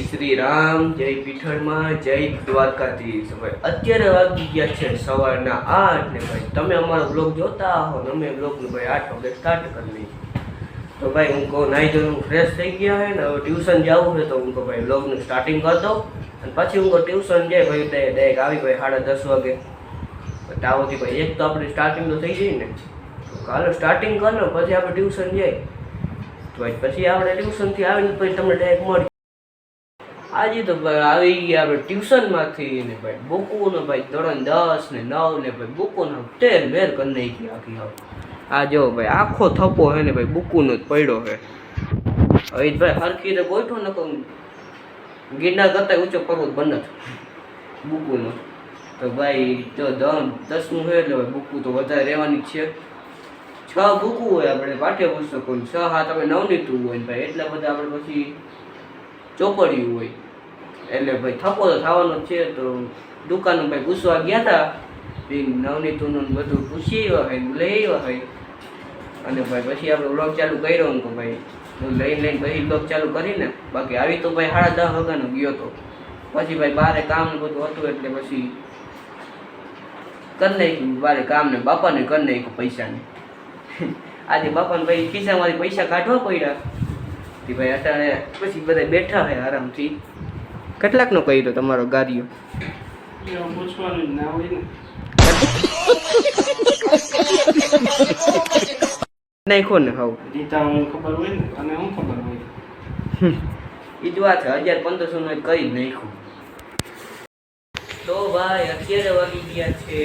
શ્રી રામ, જય પીઠળમાં, જય દ્વારકાધીશ। ભાઈ અત્યારે વાગી ગયા છે સવારના 8 ને ભાઈ તમે અમારો બ્લોગ જોતા હો ને અમે બ્લોગનું ભાઈ 8 વાગે સ્ટાર્ટ કરી લઈએ। તો ભાઈ હું કહું નાઈ ધોઈને ફ્રેશ થઈ ગયા હે ને હવે ટ્યુશન જવું છે તો હું કહું ભાઈ બ્લોગનું સ્ટાર્ટિંગ કરી દઉં અને પછી હું કહું ટ્યુશન જાય ભાઈ ડાયરેક્ટ આવી ભાઈ 10:30 વાગે તાવથી ભાઈ એક તો આપણી સ્ટાર્ટિંગ તો થઈ જાય ને તો કાલે સ્ટાર્ટિંગ કરી લો પછી આપણે ટ્યુશન જાય તો ભાઈ પછી આપણે ટ્યુશનથી આવીને પછી તમને ડાયરેક્ટ મળી આજે તો ભાઈ આવી ગયા આપણે ટ્યુશનમાંથી ને ભાઈ બુકુને ભાઈ ધોરણ 10 ને 9 ને ભાઈ બુકુને ટેર મેર કરી નાખી આખી હવે આ જો ભાઈ આખો થપ્પો હે ને ભાઈ બુકુનો જ પડ્યો હે હવે ભાઈ હરખી રીતે ગોઠો ને કહું ગિરનાર કરતા ઊંચો પર્વત બને બુકુનો તો ભાઈ જો 10મું છે એટલે ભાઈ બુકુ તો વધારે રહેવાની જ છે 6 બુકુ હોય આપણે પાઠ્યપુસ્તકો 6 7 આપણે નવનીતું હોય ને ભાઈ એટલા બધા આપણે પછી ચોપડ્યું હોય એટલે ભાઈ થપ્પો તો થવાનો જ છે તો દુકાન ભાઈ પૂછવા ગયા હતા નવનીતુનું બધું પૂછી આવ્યા હોય લઈ આવ્યા હોય અને ભાઈ પછી આપણે વ્લોગ ચાલુ કર્યો ને તો ભાઈ લઈને પછી વ્લોગ ચાલુ કરીને બાકી આવી તો ભાઈ 10:30 વાગ્યાનો ગયો તો પછી ભાઈ બારે કામ ને બધું હતું એટલે પછી કરી નાખ્યું બારે કામ ને બાપાને કરી નાખ્યું પૈસાને આજે બાપાને ભાઈ ખિસ્સામાંથી પૈસા કાઢવા પડ્યા તે ભાઈ અત્યારે પછી બધા બેઠા હોય આરામથી કેટલાકનો કર્યો તમારો ગાડીઓ પૂછવાનું ના હોય ને નાખો ને હાવ દીતા હું ખબર હોય ને અને હું ખબર હોય એ જ વાત છે 1500 નો કરી જ નાખ્યું તો ભાઈ અત્યારે વાગી ગયા છે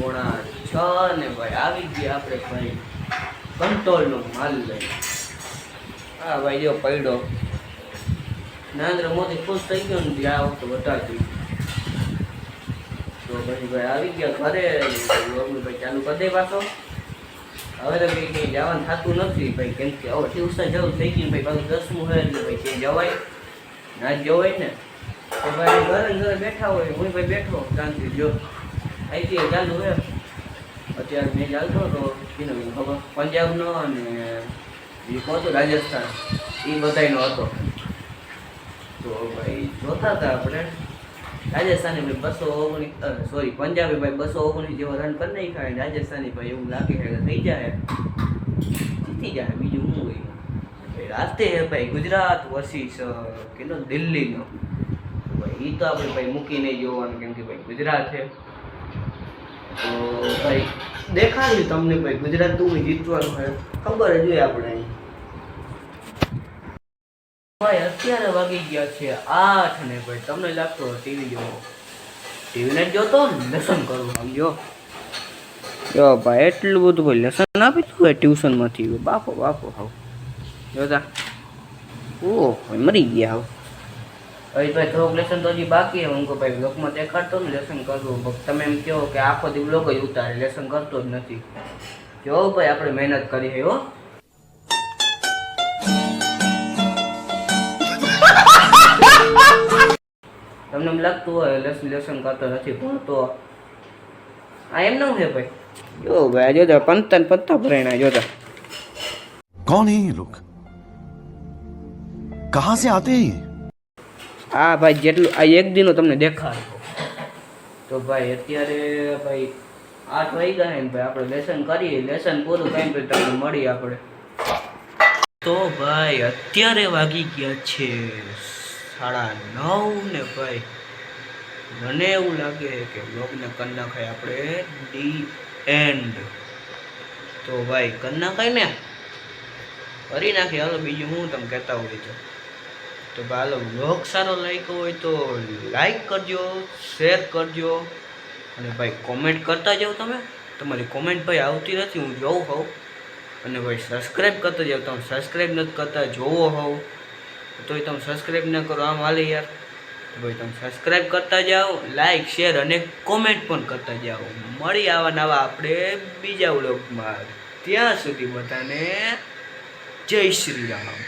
5:30 ને ભાઈ આવી ગયા આપણે ભાઈ કંટ્રોલનો માલ લઈ હા ભાઈ જો પડ્યો નરેન્દ્ર મોદી ખુશ થઈ ગયો ને આ વખતે બતાવતી તો પછી ભાઈ આવી ગયા ઘરે ભાઈ ચાલુ કરી દે પાછો હવે તો કંઈ જવાનું થતું નથી ભાઈ કેમ કે હવે ટ્યુશન જવું થઈ ગયું ભાઈ પાછું 10મું હોય એટલે ભાઈ ક્યાંય જવાય ના જવાય ને તો ભાઈ ઘરે બેઠા હોય હું ભાઈ બેઠો શાંતિ જો આઈપીએલ ચાલુ હોય અત્યારે મેં ચાલતો તો કીધું ખબર પંજાબનો અને એ હતો રાજસ્થાન એ બધાનો હતો તો ભાઈ જોતા હતા આપણે રાજસ્થાની ભાઈ 219 સોરી પંજાબી ભાઈ 219 જેવો રન કરી નાખ્યા રાજસ્થાની ભાઈ એવું લાગે છે થઈ જાય જીતી જાય બીજું શું હોય રાતે ભાઈ ગુજરાત વર્સિસ કેટલો દિલ્હીનો ભાઈ એ તો આપણે ભાઈ મૂકીને જોવાનું કેમ કે ભાઈ ગુજરાત છે તો ભાઈ દેખાડ્યું તમને ભાઈ ગુજરાત તું જીતવાનું હોય ખબર જ હોય આપણે ભાઈ અત્યારે વાગી ગયા છે 8 ને ભાઈ તમને લાગતો ટીવી જોવો ટીવી ને જોતો લેસન કરું સમજો જો ભાઈ એટલું બધું ભાઈ લેસન આપી તું ભાઈ ટ્યુશનમાંથી બાપો હાવ જોતા ઓ ભાઈ મરી ગયા હાવ હવે ભાઈ થોડુંક લેસન તો હજી બાકી હું કહું ભાઈ બ્લોગમાં દેખાડતો ને લેસન કરવું તમે એમ કહો કે આખો દી બ્લોગ જ ઉતારે લેસન કરતો જ નથી જો ભાઈ આપણે મહેનત કરી હો તમને એમ લાગતું હોય લેસન કરતો નથી ભણતો આ એમ ન હોય ભાઈ જો ભાઈ જોતા પત્તા ભરાયણા જોતા कौन है ये लोग कहां से आते हैं હા ભાઈ જેટલું આ એક દિનો તમને દેખાડો તો ભાઈ અત્યારે ભાઈ 8 વાગ્યા ને ભાઈ આપણે લેસન કરીએ લેસન પૂરું કરીને પછી તમને મળી આપણે તો ભાઈ અત્યારે વાગી ગયા છે 9:30 ને ભાઈ મને એવું લાગે કે બ્લોગને કરી નાખાય આપણે ડી એન્ડ તો ભાઈ કરી નાખાય ને કરી નાખીએ હાલો બીજું હું તમે કહેતા હોય તો ભાઈ હાલો બ્લોગ સારો લાગ્યો હોય તો લાઈક કરજો શેર કરજો અને ભાઈ કોમેન્ટ કરતા જાઓ તમે તમારી કોમેન્ટ ભાઈ આવતી નથી હું જોઉં હોઉં અને ભાઈ સબસ્ક્રાઈબ કરતા જાઓ તમે સબસ્ક્રાઈબ નથી કરતા જોવો હોવ તોય તમે સબસ્ક્રાઈબ ન કરો આમ હાલે યાર ભાઈ તમે સબસ્ક્રાઈબ કરતા જાઓ લાઈક શેર અને કોમેન્ટ પણ કરતા જાઓ મળી આવા નવા આપણે બીજા વ્લોગમાં ત્યાં સુધી બધાને જય શ્રી રામ।